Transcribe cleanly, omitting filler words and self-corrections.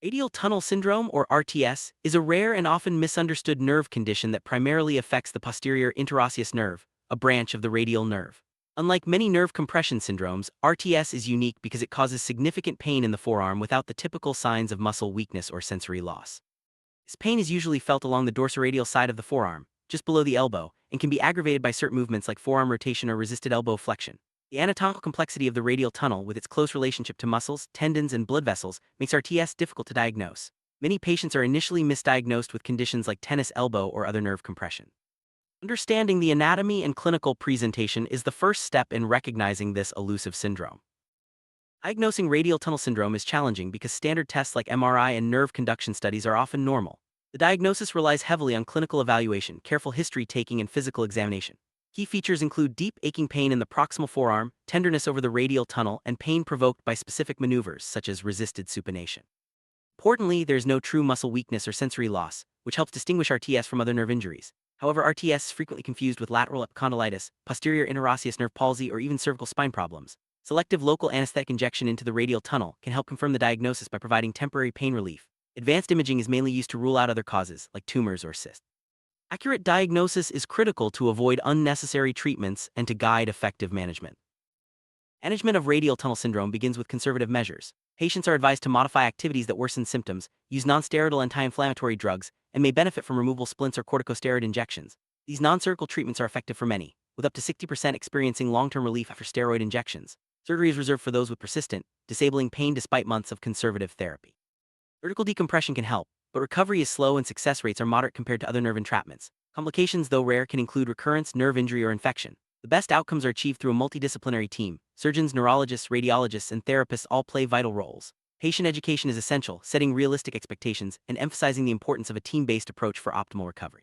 Radial tunnel syndrome, or RTS, is a rare and often misunderstood nerve condition that primarily affects the posterior interosseous nerve, a branch of the radial nerve. Unlike many nerve compression syndromes, RTS is unique because it causes significant pain in the forearm without the typical signs of muscle weakness or sensory loss. This pain is usually felt along the dorsoradial side of the forearm, just below the elbow, and can be aggravated by certain movements like forearm rotation or resisted elbow flexion. The anatomical complexity of the radial tunnel, with its close relationship to muscles, tendons, and blood vessels, makes RTS difficult to diagnose. Many patients are initially misdiagnosed with conditions like tennis elbow or other nerve compression. Understanding the anatomy and clinical presentation is the first step in recognizing this elusive syndrome. Diagnosing radial tunnel syndrome is challenging because standard tests like MRI and nerve conduction studies are often normal. The diagnosis relies heavily on clinical evaluation, careful history taking, and physical examination. Key features include deep aching pain in the proximal forearm, tenderness over the radial tunnel, and pain provoked by specific maneuvers such as resisted supination. Importantly, there is no true muscle weakness or sensory loss, which helps distinguish RTS from other nerve injuries. However, RTS is frequently confused with lateral epicondylitis, posterior interosseous nerve palsy, or even cervical spine problems. Selective local anesthetic injection into the radial tunnel can help confirm the diagnosis by providing temporary pain relief. Advanced imaging is mainly used to rule out other causes, like tumors or cysts. Accurate diagnosis is critical to avoid unnecessary treatments and to guide effective management. Management of radial tunnel syndrome begins with conservative measures. Patients are advised to modify activities that worsen symptoms, use nonsteroidal anti-inflammatory drugs, and may benefit from removable splints or corticosteroid injections. These non-surgical treatments are effective for many, with up to 60% experiencing long-term relief after steroid injections. Surgery is reserved for those with persistent, disabling pain despite months of conservative therapy. Vertical decompression can help, but recovery is slow and success rates are moderate compared to other nerve entrapments. Complications, though rare, can include recurrence, nerve injury, or infection. The best outcomes are achieved through a multidisciplinary team. Surgeons, neurologists, radiologists, and therapists all play vital roles. Patient education is essential, setting realistic expectations and emphasizing the importance of a team-based approach for optimal recovery.